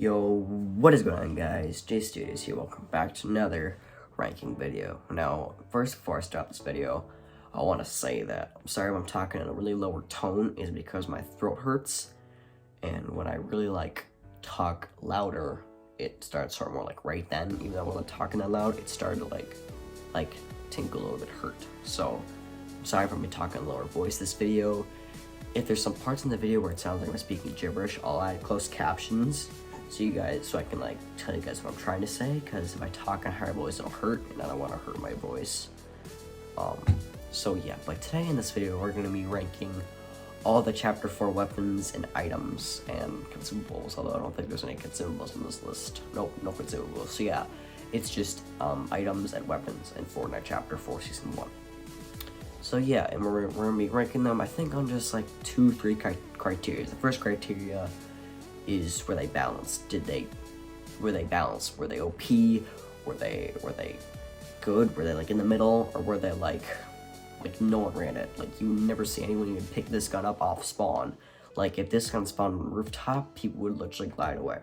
Yo, what is going on, guys? J Studios here. Welcome back to another ranking video. Now, first, before I start this video, I want to say that I'm sorry if I'm talking in a really lower tone is because my throat hurts, and when I really talk louder, it starts sort of more right then. Even though I wasn't talking that loud, it started to like tinkle a little bit hurt. So I'm sorry if I'm talking in a lower voice this video. If there's some parts in the video where it sounds like I'm speaking gibberish, I'll add closed captions so I can tell you guys what I'm trying to say, because if I talk in a higher voice it'll hurt and I don't want to hurt my voice. So yeah, but today in this video we're going to be ranking all the chapter 4 weapons and items and consumables, although I don't think there's any consumables on this list. Nope, no consumables. So yeah, it's just items and weapons in Fortnite chapter 4 season 1. So yeah, and we're going to be ranking them, I think, on just 2-3 criteria. The first criteria is were they balanced? Were they balanced? Were they OP? Were they good? Were they in the middle? Or were they no one ran it? You never see anyone even pick this gun up off spawn. If this gun spawned on the rooftop, people would literally glide away.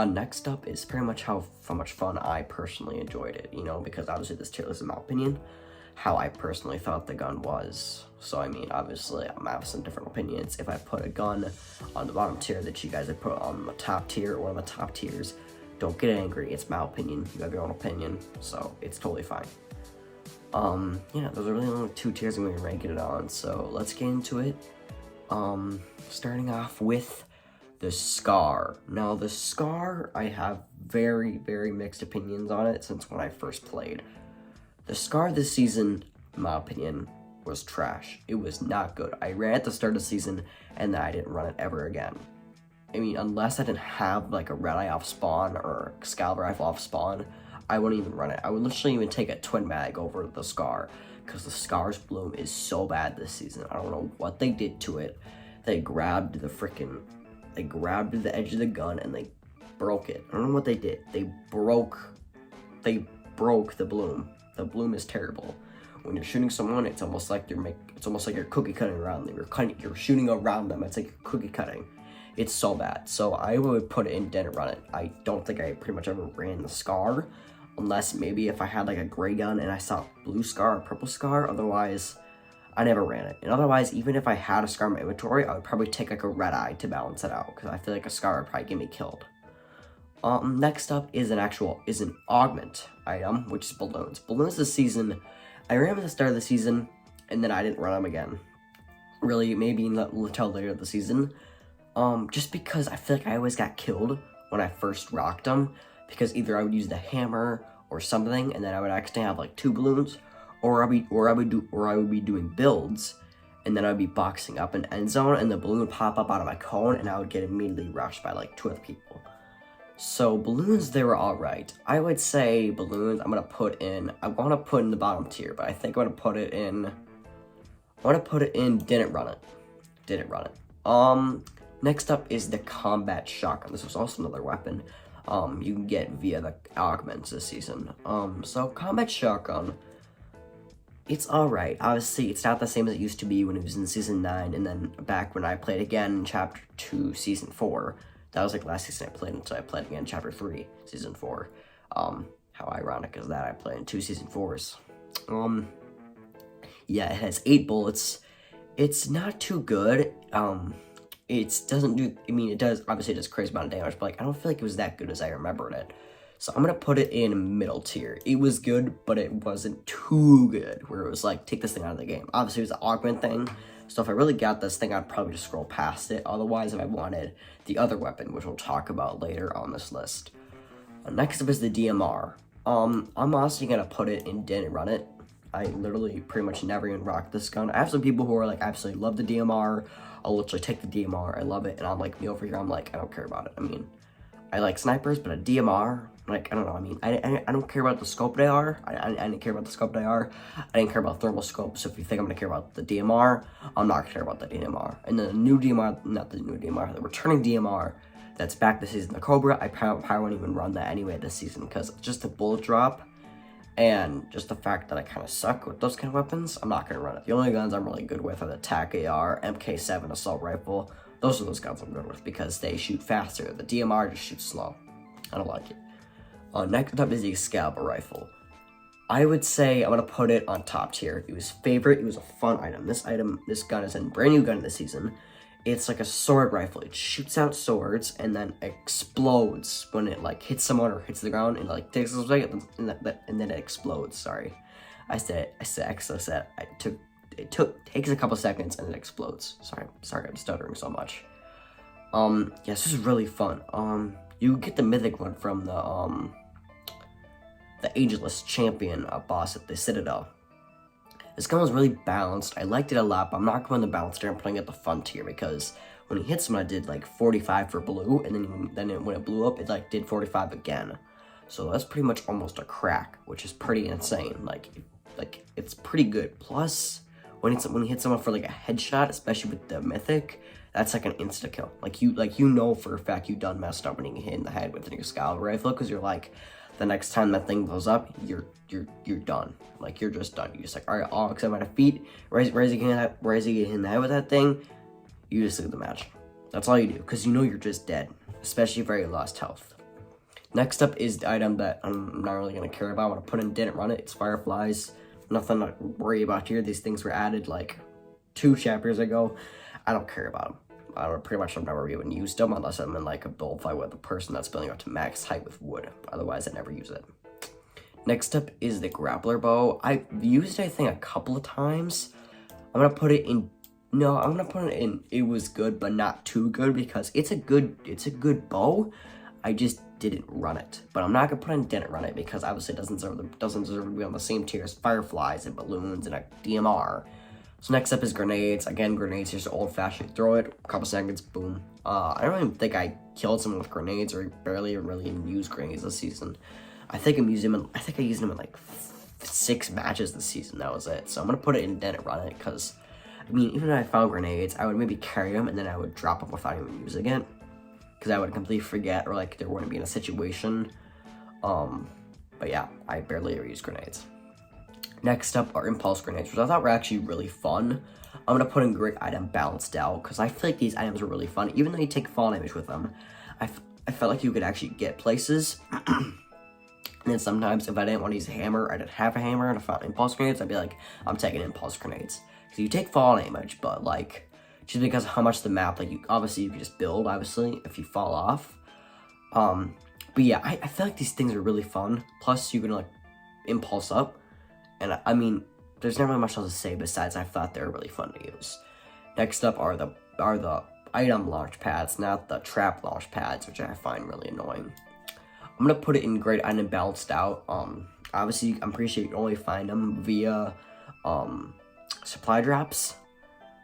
Next up is pretty much how much fun I personally enjoyed it, because obviously this tier list is my opinion, how I personally thought the gun was. So I mean, obviously I'm having some different opinions. If I put a gun on the bottom tier that you guys have put on the top tier or one of the top tiers, don't get angry, it's my opinion. You have your own opinion, so it's totally fine. Yeah, those are really only 2 tiers I'm going to be ranking it on, so let's get into it. Starting off with the Scar. Now the Scar, I have very, very mixed opinions on it since when I first played. The Scar this season, in my opinion, was trash. It was not good. I ran at the start of the season, and then I didn't run it ever again. I mean, unless I didn't have a red eye off spawn or a scout rifle off spawn, I wouldn't even run it. I would literally even take a twin mag over the Scar, because the Scar's bloom is so bad this season. I don't know what they did to it. They grabbed the edge of the gun and they broke it. I don't know what they did. They broke the bloom. The bloom is terrible. When you're shooting someone, it's almost like you're cookie cutting around them. You're shooting around them. It's like cookie cutting. It's so bad. So I would put it in, didn't run it. I don't think I pretty much ever ran the Scar, unless maybe if I had a gray gun and I saw blue Scar or purple Scar. Otherwise, I never ran it. And otherwise, even if I had a Scar in my inventory, I would probably take a red eye to balance it out, because I feel like a Scar would probably get me killed. Next up is an augment item, which is balloons. Balloons this season, I ran them at the start of the season, and then I didn't run them again. Really, maybe until later of the season. Just because I feel like I always got killed when I first rocked them, because either I would use the hammer or something, and then I would actually have 2 balloons, or I would be doing builds, and then I'd be boxing up an end zone, and the balloon would pop up out of my cone, and I would get immediately rushed by 2 other people. So balloons, they were alright. I would say balloons, I want to put in the bottom tier, but I think I want to put it in, didn't run it. Next up is the combat shotgun. This was also another weapon you can get via the augments this season. So combat shotgun, it's alright. Obviously, it's not the same as it used to be when it was in season 9, and then back when I played again in chapter 2, season 4. That was last season I played until I played again in chapter 3, season 4. How ironic is that? I played in 2 season 4s. Yeah, it has 8 bullets. It's not too good. It doesn't do, it does, obviously it does crazy amount of damage, but I don't feel like it was that good as I remembered it. So I'm gonna put it in middle tier. It was good, but it wasn't too good, where it was take this thing out of the game. Obviously it was the augment thing, so if I really got this thing, I'd probably just scroll past it. Otherwise, if I wanted the other weapon, which we'll talk about later on this list. Next up is the DMR. I'm honestly gonna put it in didn't run it. I literally pretty much never even rocked this gun. I have some people who are absolutely love the DMR. I'll literally take the DMR, I love it, and I'm me over here, I'm I don't care about it. I like snipers, but a DMR, I don't know, I don't care about the scope they are. I didn't care about the scope they are. I didn't care about thermal scope, so if you think I'm gonna care about the DMR, I'm not gonna care about the DMR. And then the new DMR, not the new DMR, the returning DMR that's back this season, the Cobra, I probably won't even run that anyway this season, because just the bullet drop, and just the fact that I kind of suck with those kind of weapons, I'm not gonna run it. The only guns I'm really good with are the TAC AR, MK7 assault rifle, Those are those guns I'm good with because they shoot faster. The DMR just shoots slow. I don't like it. Next up is the Excalibur rifle. I would say I'm gonna put it on top tier. It was favorite. It was a fun item. This gun is a brand new gun this season. It's like a sword rifle. It shoots out swords and then explodes when it like hits someone or hits the ground and like takes a second and then it explodes. Sorry, I said it takes a couple seconds and it explodes. Sorry, I'm stuttering so much. Yes, this is really fun. You get the mythic one from the Ageless Champion boss at the Citadel. This gun was really balanced. I liked it a lot, but I'm not going to balance tier. I'm putting it the fun tier because when he hits someone, I did like 45 for blue, and then when it blew up, it like did 45 again. So that's pretty much almost a crack, which is pretty insane. Like it's pretty good. Plus, when he hits someone for like a headshot, especially with the mythic, that's like an insta kill. Like you know for a fact you done messed up when you get hit in the head with an Excalibur rifle because you're like, the next time that thing blows up, you're done. Like you're just done. You're just like, all right, I'll accept my defeat. Raise again in the head with that thing. You just leave the match. That's all you do because you know you're just dead, especially if you lost health. Next up is the item that I'm not really gonna care about. I'm gonna put in didn't run it. It's Fireflies. Nothing to worry about here. These things were added like 2 chapters ago. I don't care about them. Pretty much I've never even used them unless I'm in like a bullfight with a person that's building up to max height with wood. Otherwise, I never use it. Next up is the grappler bow. I've used it, I think, a couple of times. I'm gonna put it in. No, I'm gonna put it in. It was good, but not too good because it's a good bow. I just didn't run it, but I'm not gonna put in didn't run it because obviously it doesn't deserve to be on the same tier as Fireflies and balloons and a DMR. So next up is grenades. Again, grenades, just old-fashioned. Throw it, a couple seconds, boom. I don't even think I killed someone with grenades or barely really even used grenades this season. I think I used them in like 6 matches this season. That was it. So I'm gonna put it in didn't run it because, I mean, even if I found grenades, I would maybe carry them and then I would drop them without even using it because I would completely forget or like there wouldn't be in a situation. But yeah, I barely ever use grenades. Next up are impulse grenades, which I thought were actually really fun. I'm gonna put in great item balanced out because I feel like these items are really fun. Even though you take fall damage with them, I felt like you could actually get places. And then sometimes if I didn't want to use a hammer, I didn't have a hammer and I found impulse grenades, I'd be like, I'm taking impulse grenades. So you take fall damage, but like, just because of how much the map, like you can just build, obviously, if you fall off. But yeah, I feel like these things are really fun. Plus you can like impulse up. And I mean, there's never really much else to say besides I thought they were really fun to use. Next up are the item launch pads, not the trap launch pads, which I find really annoying. I'm gonna put it in great item balanced out. Obviously, I'm pretty sure you can only find them via supply drops,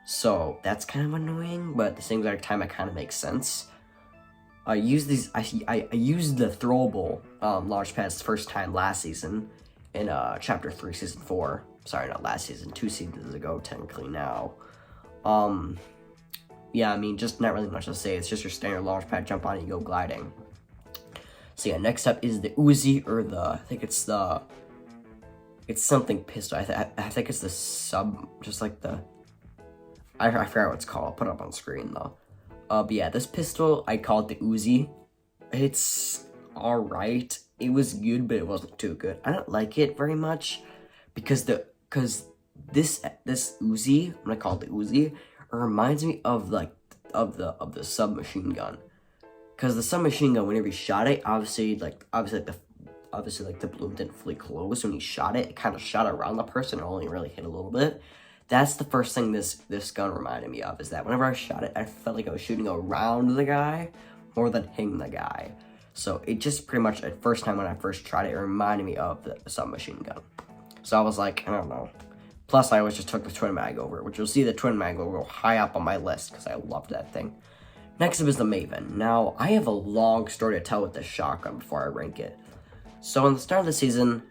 so that's kind of annoying. But at the same exact time, it kind of makes sense. I used the throwable launch pads the first time last season. In chapter 3, season 4. Sorry, not last season, 2 seasons ago, technically now. Yeah, I mean, just not really much to say. It's just your standard launch pad, jump on it, you go gliding. So yeah, next up is the Uzi, or it's something pistol. I think it's the I forgot what it's called. I'll put it up on screen though. But yeah, this pistol, I call it the Uzi. It's alright. It was good, but it wasn't too good. I don't like it very much because this Uzi, I'm gonna call it the Uzi, it reminds me of the submachine gun. Cause the submachine gun, whenever you shot it, obviously the balloon didn't fully close. When you shot it, it kind of shot around the person and only really hit a little bit. That's the first thing this gun reminded me of, is that whenever I shot it, I felt like I was shooting around the guy more than hitting the guy. So it just pretty much, at first time when I first tried it, it reminded me of the submachine gun. So I was like, I don't know. Plus, I always just took the twin mag over it, which you'll see the twin mag will go high up on my list because I loved that thing. Next up is the Maven. Now, I have a long story to tell with this shotgun before I rank it. So in the start of the season,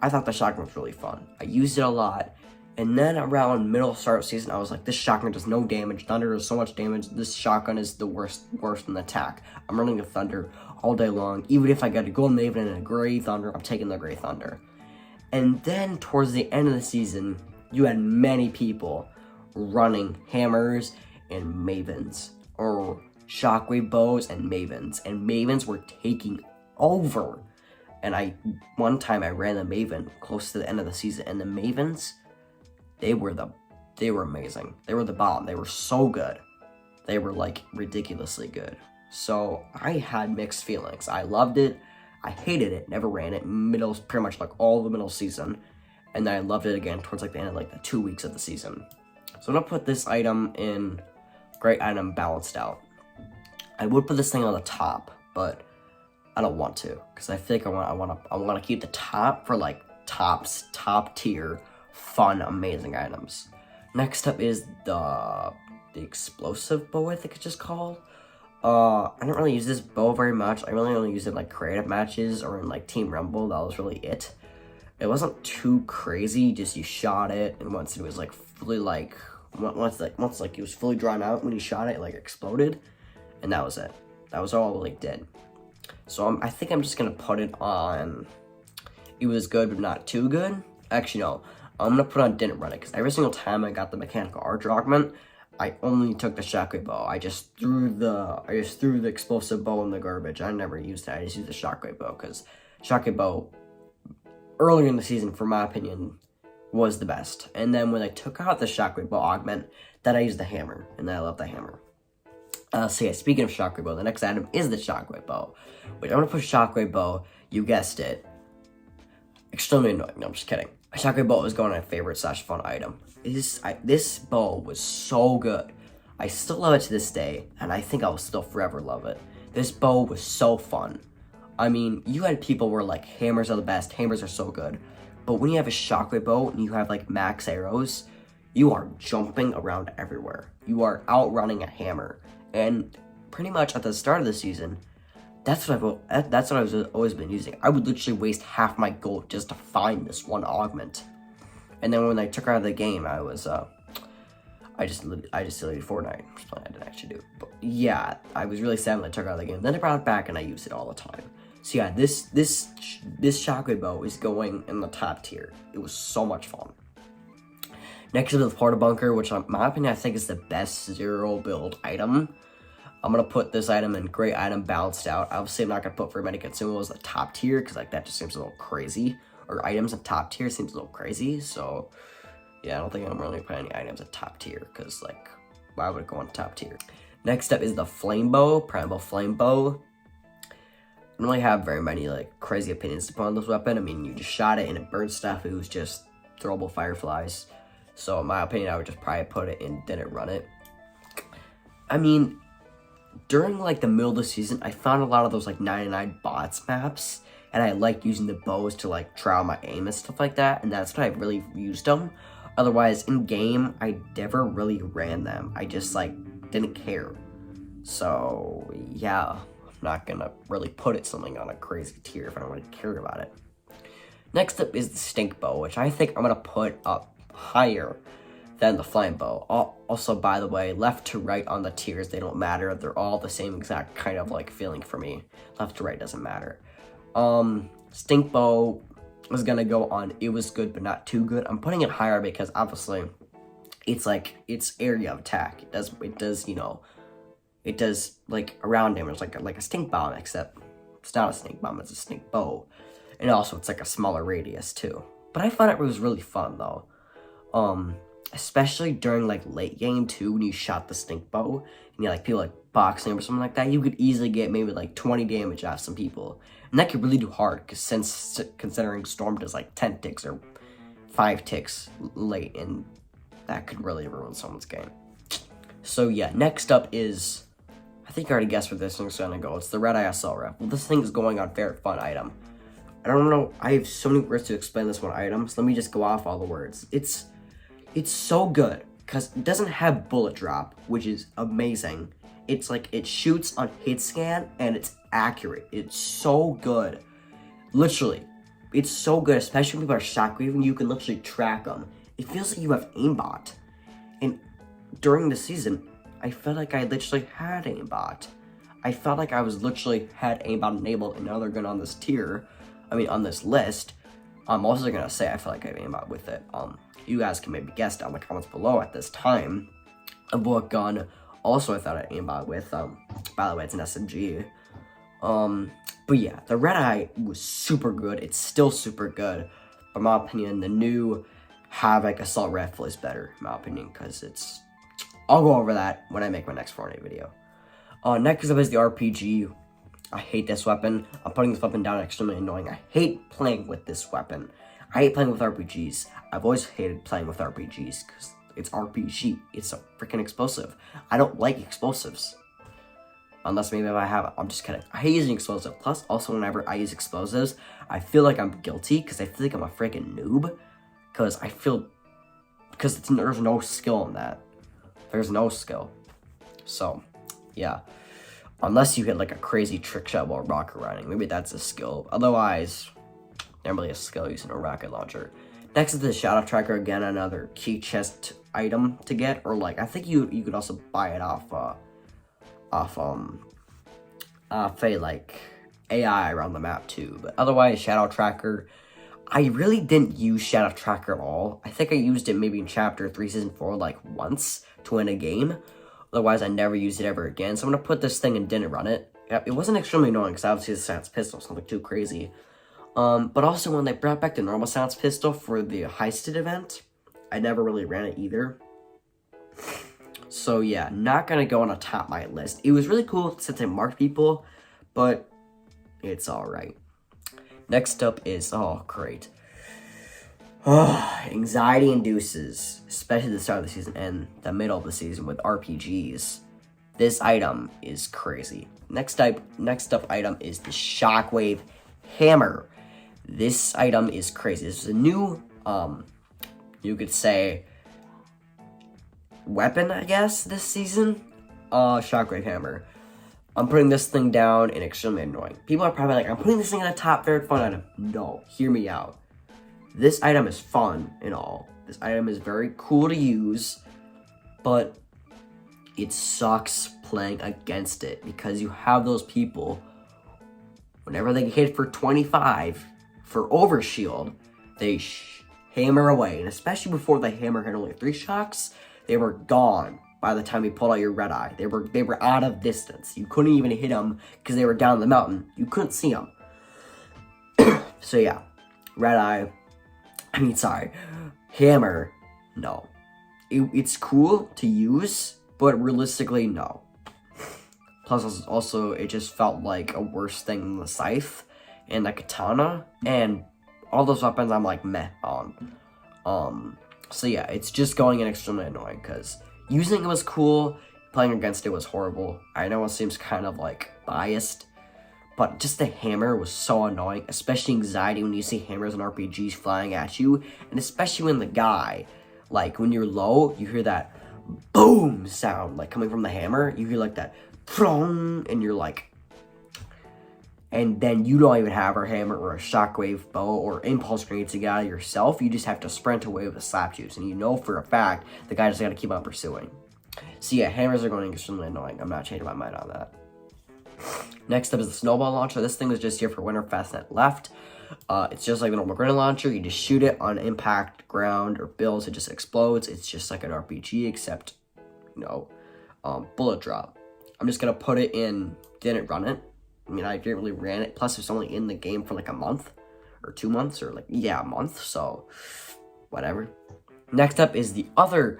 I thought the shotgun was really fun. I used it a lot. And then around middle start of season, I was like, this shotgun does no damage. Thunder does so much damage. This shotgun is the worst in the attack. I'm running a Thunder all day long. Even if I got a gold Maven and a gray Thunder, I'm taking the gray Thunder. And then towards the end of the season, you had many people running hammers and Mavens. or Shockwave bows and Mavens, and Mavens were taking over. And one time I ran the Maven close to the end of the season, and the Mavens, they were amazing. They were the bomb. They were so good. They were like ridiculously good. So I had mixed feelings. I loved it. I hated it. Never ran it. Pretty much like all the middle season. And then I loved it again towards like the end of like the 2 weeks of the season. So I'm gonna put this item in great item balanced out. I would put this thing on the top, but I don't want to, because I think I want to keep the top for like top tier, fun, amazing items. Next up is the explosive bow, I think it's just called. I don't really use this bow very much. I really only use it in like creative matches or in like Team Rumble. That was really it. It wasn't too crazy. Just you shot it, and once it was like fully like once it was fully drawn out, when you shot it, it like exploded, and that was it. That was all it like did. So I think I'm just gonna put it on. It was good, but not too good. Actually, no. I'm gonna put on didn't run it, because every single time I got the mechanical archer augment, I only took the shockwave bow. I just threw the explosive bow in the garbage. I never used it. I just used the shockwave bow, because shockwave bow earlier in the season, for my opinion, was the best. And then when I took out the shockwave bow augment, then I used the hammer, and I love the hammer. So yeah, speaking of shockwave bow, the next item is the shockwave bow, which I'm gonna put shockwave bow. You guessed it. Extremely annoying. No, I'm just kidding. Shockwave bow is going on my favorite / fun item. This bow was so good. I still love it to this day, and I think I will still forever love it. This bow was so fun. I mean, you had people where like hammers are the best. Hammers are so good, but when you have a shockwave bow and you have like max arrows, you are jumping around everywhere. You are outrunning a hammer, and pretty much at the start of the season, that's what I've always been using. I would literally waste half my gold just to find this one augment. And then when I took her out of the game, I just deleted Fortnite. I didn't actually do. But yeah, I was really sad when I took her out of the game. Then I brought it back and I used it all the time. So yeah, this shockwave bow is going in the top tier. It was so much fun. Next is the Porta Bunker, which in my opinion, I think is the best zero build item. I'm gonna put this item in great item balanced out. Obviously, I'm not gonna put very many consumables at top tier, because like that just seems a little crazy. Or items at top tier seems a little crazy. So yeah, I don't think I'm really putting any items at top tier, because like why would it go on top tier? Next up is the flame bow, primal flame bow. I don't really have very many like crazy opinions upon this weapon. I mean, you just shot it and it burned stuff. It was just throwable fireflies. So in my opinion, I would just probably put it in didn't run it. I mean, during like the middle of the season, I found a lot of those like 99 bots maps, and I liked using the bows to like try out my aim and stuff like that, and that's when I really used them. Otherwise, in game, I never really ran them. I just like didn't care. So yeah, I'm not gonna really put it something on a crazy tier if I don't really care about it. Next up is the stink bow, which I think I'm gonna put up higher than the flame bow. Also, by the way, left to right on the tiers, they don't matter. They're all the same exact kind of like feeling for me. Left to right doesn't matter. Stink bow was gonna go on it was good but not too good. I'm putting it higher because obviously it's like its area of attack. It does, you know, it does like around damage like a stink bomb, except it's not a stink bomb, it's a stink bow. And also it's like a smaller radius too. But I found it was really fun though. Especially during like late game too, when you shot the stink bow and you like people like boxing or something like that, you could easily get maybe like 20 damage off some people, and that could really do hard, because considering Storm does like 10 ticks or 5 ticks late, and that could really ruin someone's game. So yeah, next up is, I think I already guessed where this thing's gonna go. It's the Red ISL rep. Well, this thing is going on favorite fun item. I don't know, I have so many words to explain this one item, so let me just go off all the words. It's so good, because it doesn't have bullet drop, which is amazing. It's like, it shoots on hit scan, and it's accurate. It's so good. Literally, it's so good, especially when people are shockwaving, you can literally track them. It feels like you have aimbot. And during the season, I felt like I literally had aimbot. I felt like I was literally had aimbot enabled, and now they're going on this tier, on this list. I'm also gonna say I feel like I have aimbot with it. You guys can maybe guess down in the comments below at this time of what gun also I thought I'd aimbot with. By the way, it's an SMG. But yeah, the Red Eye was super good. It's still super good. But in my opinion, the new Havoc Assault Rifle is better, in my opinion, because it's... I'll go over that when I make my next Fortnite video. Next up is the RPG. I hate this weapon. I'm putting this weapon down, extremely annoying. I hate playing with this weapon. I hate playing with RPGs. I've always hated playing with RPGs because it's RPG. It's a freaking explosive. I don't like explosives. Unless maybe if I have, I'm just kidding. I hate using explosives. Plus, also whenever I use explosives, I feel like I'm guilty because I feel like I'm a freaking noob. Because there's no skill in that. There's no skill. So, yeah. Unless you hit like a crazy trick shot while rocket riding. Maybe that's a skill. Otherwise, not really a skill using a rocket launcher. Next is the Shadow Tracker. Again, another key chest item to get. Or like, I think you could also buy it off like AI around the map too. But otherwise, Shadow Tracker, I really didn't use Shadow Tracker at all. I think I used it maybe in Chapter 3, Season 4, like once to win a game. Otherwise, I never used it ever again. So I'm gonna put this thing and didn't run it. It wasn't extremely annoying because obviously the Silence Pistol is nothing too crazy. But also when they brought back the normal Silence Pistol for the Heisted event, I never really ran it either. So yeah, not gonna go on the top of my list. It was really cool since I marked people, but it's alright. Next up is, oh great. Anxiety induces, especially the start of the season and the middle of the season with RPGs. This item is crazy. Next up item is the Shockwave Hammer. This item is crazy. This is a new, you could say, weapon, I guess, this season. Shockwave Hammer. I'm putting this thing down and extremely annoying. People are probably like, I'm putting this thing in the top favorite fun item. No, hear me out. This item is fun and all. This item is very cool to use, but it sucks playing against it because you have those people, whenever they hit for 25 for overshield, they hammer away. And especially before the hammer had only 3 shocks, they were gone by the time you pulled out your Red Eye. They were out of distance. You couldn't even hit them because they were down the mountain. You couldn't see them. So yeah, Hammer, no. It's cool to use, but realistically, no. Plus, also, it just felt like a worse thing than the Scythe and the Katana, and all those weapons I'm like meh on. So yeah, it's just going in extremely annoying, because using it was cool, playing against it was horrible. I know it seems kind of like biased, but just the hammer was so annoying, especially anxiety when you see hammers and RPGs flying at you, and especially when the guy, like when you're low, you hear that boom sound, like coming from the hammer, you hear like that prong, and you're like, and then you don't even have a hammer or a shockwave bow or impulse grenade to get out of yourself, you just have to sprint away with a slap juice, and you know for a fact the guy just gotta keep on pursuing. So yeah, hammers are going extremely annoying. I'm not changing my mind on that. Next up is the Snowball Launcher. This thing was just here for Winter Fastnet left. It's just like the normal grenade launcher. You just shoot it on impact, ground, or builds. It just explodes. It's just like an RPG, except, bullet drop. I'm just going to put it in, didn't run it. I mean, I didn't really ran it. Plus, it's only in the game for like a month or 2 months or a month. So, whatever. Next up is the other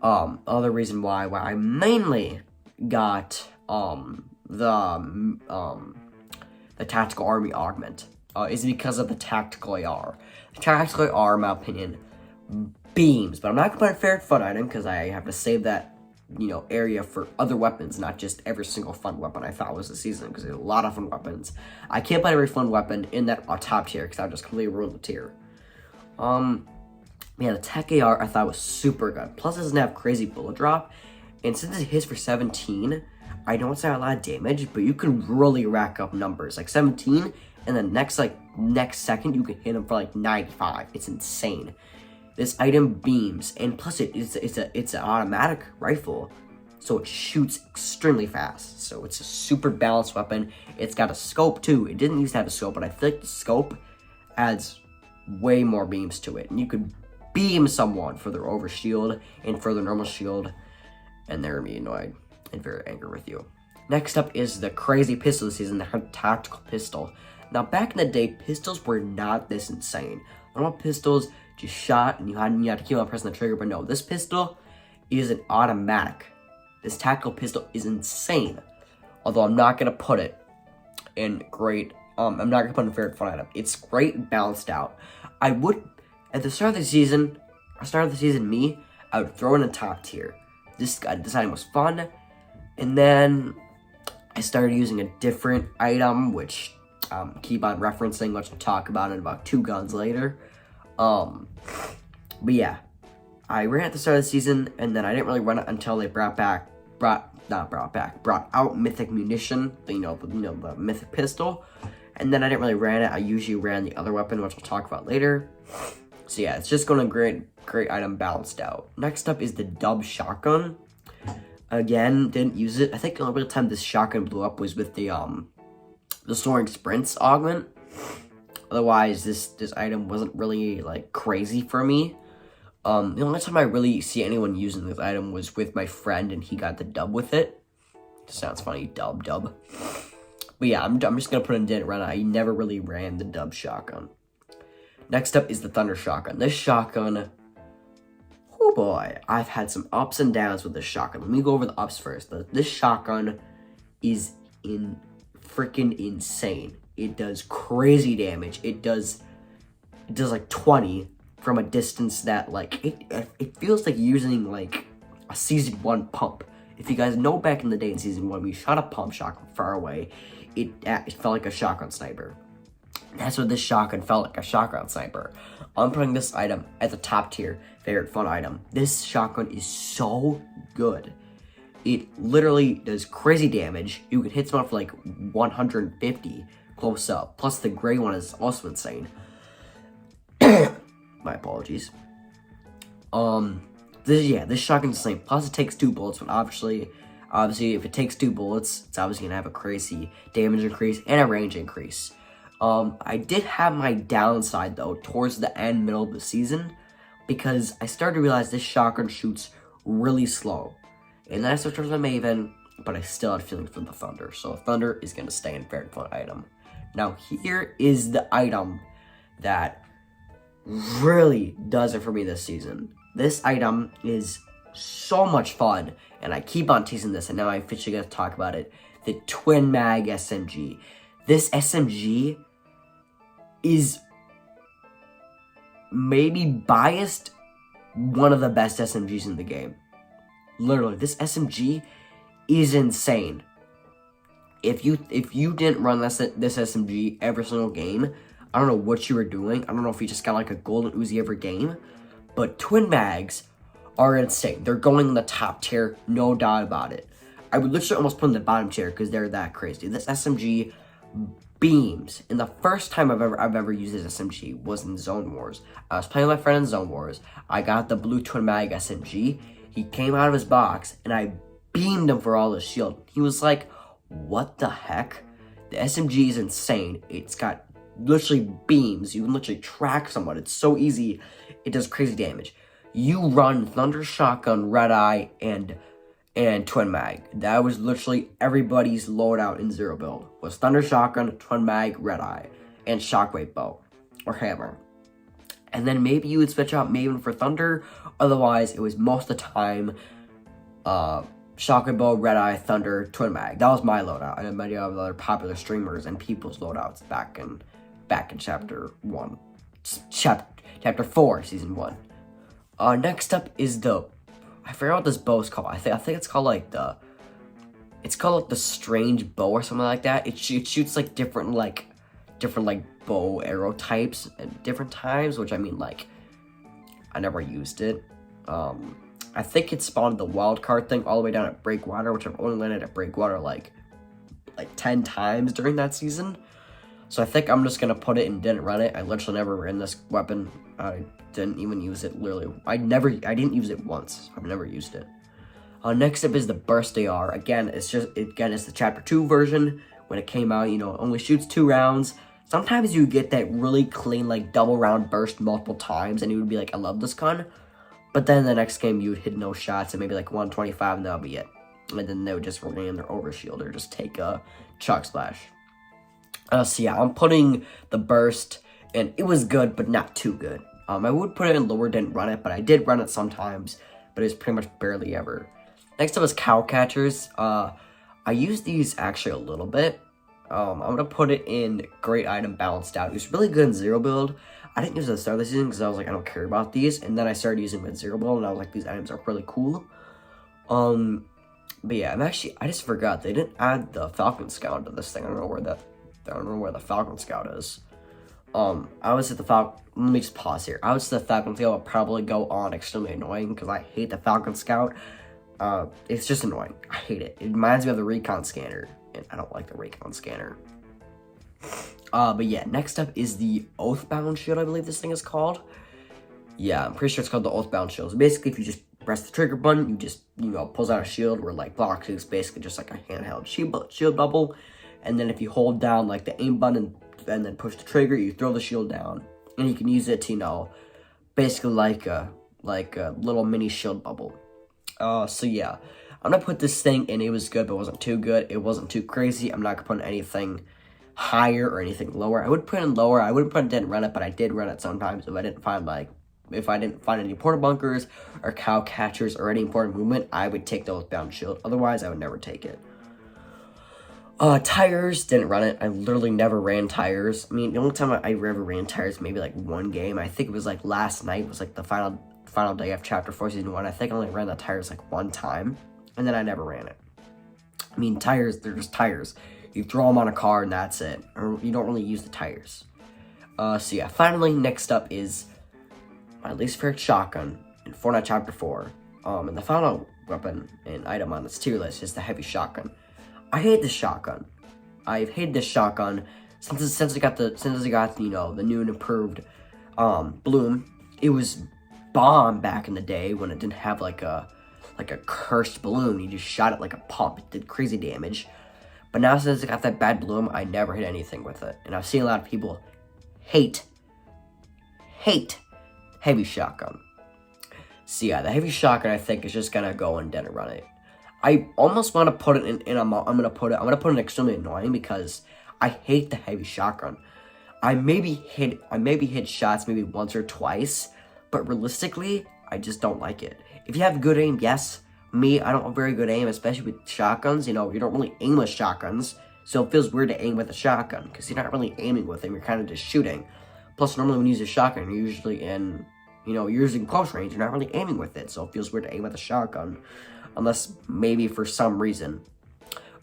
reason why I mainly got, the Tactical Army Augment is because of the Tactical AR. The Tactical AR, in my opinion, beams, but I'm not gonna put a favorite fun item because I have to save that, area for other weapons, not just every single fun weapon I thought was the season, because there's a lot of fun weapons. I can't put every fun weapon in that top tier because I would just completely ruin the tier. Yeah, the Tech AR I thought was super good. Plus, it doesn't have crazy bullet drop, and since it hits for 17. I know it's not a lot of damage, but you can really rack up numbers. Like 17, and then next second, you can hit them for like 95. It's insane. This item beams, and plus it's an automatic rifle, so it shoots extremely fast. So it's a super balanced weapon. It's got a scope too. It didn't used to have a scope, but I feel like the scope adds way more beams to it. And you could beam someone for their overshield and for their normal shield, and they're gonna be annoyed. and very angry with you. Next up is the crazy pistol season, the tactical pistol. Now, back in the day, pistols were not this insane. Normal pistols just shot and you had to keep on pressing the trigger, but no, this pistol is an automatic. This tactical pistol is insane. Although I'm not gonna put it in great. I'm not gonna put it in favorite fun item. It's great and balanced out. I would at the start of the season, I would throw in a top tier. This item was fun, and then I started using a different item, which keep on referencing, which I'll talk about in about 2 guns later. But yeah, I ran at the start of the season, and then I didn't really run it until they brought out Mythic Munition, the Mythic Pistol, and then I didn't really ran it. I usually ran the other weapon, which I'll talk about later. So yeah, it's just going to great item balanced out. Next up is the Dub Shotgun. Again, didn't use it. I think the only real time this shotgun blew up was with the Soaring Sprints augment. Otherwise, this item wasn't really like crazy for me. The only time I really see anyone using this item was with my friend, and he got the dub with it. Sounds funny, dub. But yeah, I'm just gonna put in didn't run. I never really ran the Dub Shotgun. Next up is the Thunder Shotgun. This shotgun, oh boy, I've had some ups and downs with this shotgun. Let me go over the ups first. This shotgun is freaking insane. It does crazy damage. It does like 20 from a distance that like it feels like using like a season 1 pump. If you guys know, back in the day in season 1, we shot a pump shot from far away. It felt like a shotgun sniper. That's what this shotgun felt like, a shotgun sniper. I'm putting this item at the top tier favorite fun item. This shotgun is so good. It literally does crazy damage. You can hit someone for like 150 close up. Plus the gray one is also insane. My apologies. This shotgun's insane. Plus it takes 2 bullets, but obviously if it takes 2 bullets, it's obviously gonna have a crazy damage increase and a range increase. I did have my downside though towards the middle of the season, because I started to realize this shotgun shoots really slow. And then I switched over to the Maven, but I still had feelings for the Thunder. So Thunder is gonna stay in favorite fun item. Now here is the item that really does it for me this season. This item is so much fun, and I keep on teasing this, and now I officially got to talk about it. The Twin Mag SMG. This SMG is maybe biased one of the best SMGs in the game. Literally, this SMG is insane. If you didn't run this SMG every single game, I don't know what you were doing. I don't know if you just got like a golden Uzi every game, but twin mags are insane. They're going in the top tier, no doubt about it. I would literally almost put them in the bottom tier because they're that crazy. This SMG beams. And the first time I've ever used this SMG was in Zone Wars. I was playing with my friend in Zone Wars. I got the blue twin mag SMG. He came out of his box and I beamed him for all his shield. He was like, what the heck? The SMG is insane. It's got literally beams. You can literally track someone. It's so easy. It does crazy damage. You run Thunder Shotgun, Red Eye, and Twin Mag. That was literally everybody's loadout in Zero Build. Was Thunder Shotgun, Twin Mag, Red Eye, and Shockwave Bow or Hammer. And then maybe you would switch out Maven for Thunder. Otherwise, it was most of the time Shockwave Bow, Red Eye, Thunder, Twin Mag. That was my loadout. And many of the other popular streamers and people's loadouts back in Chapter 1. Chapter 4, Season 1. Next up is I forgot what this bow is called. I think it's called like the Strange Bow or something like that. It shoots like different bow arrow types at different times, which I mean, like, I never used it. I think it spawned the wild card thing all the way down at Breakwater, which I've only landed at Breakwater like 10 times during that season. So I think I'm just gonna put it and didn't run it. I literally never ran this weapon. I didn't even use it, literally. I didn't use it once. I've never used it. Next up is the Burst AR. Again, it's the Chapter 2 version. When it came out, it only shoots 2 rounds. Sometimes you get that really clean, like, double round burst multiple times, and you would be like, I love this gun. But then the next game, you would hit no shots, and maybe like 125, and that'll be it. and then they would just land their overshield or just take a Chalk Splash. So yeah, I'm putting the burst, and it was good, but not too good. I would put it in lower, didn't run it, but I did run it sometimes, but it was pretty much barely ever. Next up is Cow Catchers. I used these actually a little bit. I'm going to put it in Great Item Balanced Out. It was really good in Zero Build. I didn't use it at the start of the season because I was like, I don't care about these. And then I started using them in Zero Build, and I was like, these items are really cool. But yeah, I just forgot. They didn't add the Falcon Scout to this thing. I don't know where the Falcon Scout is. I would say let me just pause here. I would say the Falcon Scout will probably go on extremely annoying because I hate the Falcon Scout. It's just annoying. I hate it. It reminds me of the Recon Scanner, and I don't like the Recon Scanner. But yeah, next up is the Oathbound Shield, I believe this thing is called. Yeah, I'm pretty sure it's called the Oathbound Shield. So basically, if you just press the trigger button, you just, pulls out a shield where, like, blocks is basically just like a handheld shield bubble. And then if you hold down, like, the aim button and then push the trigger, you throw the shield down. And you can use it to, basically like a little mini shield bubble. So yeah, I'm gonna put this thing in. It was good, but it wasn't too good. It wasn't too crazy. I'm not gonna put anything higher or anything lower. I would put in lower. I wouldn't put it, didn't run it, but I did run it sometimes if I didn't find any portal bunkers or cow catchers or any important movement, I would take the Oathbound Shield. Otherwise, I would never take it. Tires, didn't run it. I literally never ran tires. I mean, the only time I ever ran tires, maybe like one game. I think it was like last night was like the final day of Chapter 4 Season 1. I think I only ran the tires like one time, and then I never ran it. I mean, tires, they're just tires. You throw them on a car and that's it. Or you don't really use the tires. So yeah, finally, next up is my least favorite shotgun in Fortnite Chapter 4. And the final weapon and item on this tier list is the heavy shotgun. I hate this shotgun. I've hated this shotgun since I got the new and improved bloom. It was bomb back in the day when it didn't have like a cursed balloon. You just shot it like a pump. It did crazy damage. But now since it got that bad bloom, I never hit anything with it. And I've seen a lot of people hate heavy shotgun. So yeah, the heavy shotgun I think is just gonna go and then run it. I almost want to put it in I'm gonna put it in extremely annoying because I hate the heavy shotgun. I maybe hit shots maybe once or twice, but realistically, I just don't like it. If you have good aim, yes. Me, I don't have very good aim, especially with shotguns. You don't really aim with shotguns, so it feels weird to aim with a shotgun because you're not really aiming with them. You're kind of just shooting. Plus, normally when you use a shotgun, you're usually you're using close range. You're not really aiming with it, so it feels weird to aim with a shotgun. Unless maybe for some reason.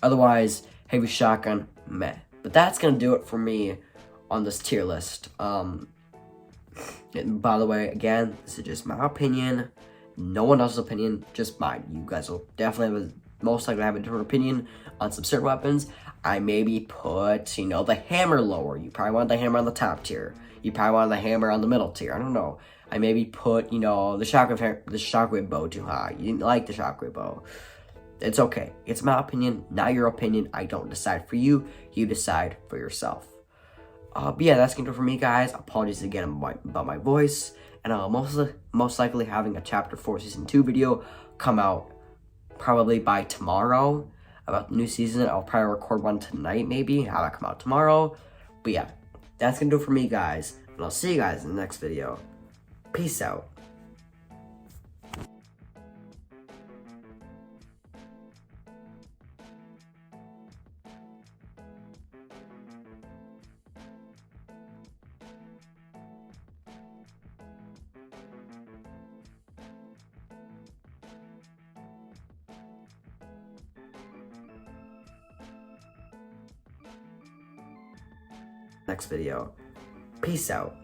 Otherwise, heavy shotgun, meh. But that's going to do it for me on this tier list. And by the way, again, this is just my opinion. No one else's opinion, just mine. You guys will definitely most likely have a different opinion on some certain weapons. I maybe put, the hammer lower. You probably want the hammer on the top tier. You probably want the hammer on the middle tier. I don't know. I maybe put, the shockwave bow too high. You didn't like the shockwave bow. It's okay. It's my opinion, not your opinion. I don't decide for you. You decide for yourself. But yeah, that's gonna do it for me, guys. Apologies again about my voice. And I'll most likely having a Chapter 4 Season 2 video come out probably by tomorrow about the new season. I'll probably record one tonight, maybe, have it come out tomorrow. But yeah, that's gonna do it for me, guys. And I'll see you guys in the next video. Peace out. Next video. Peace out.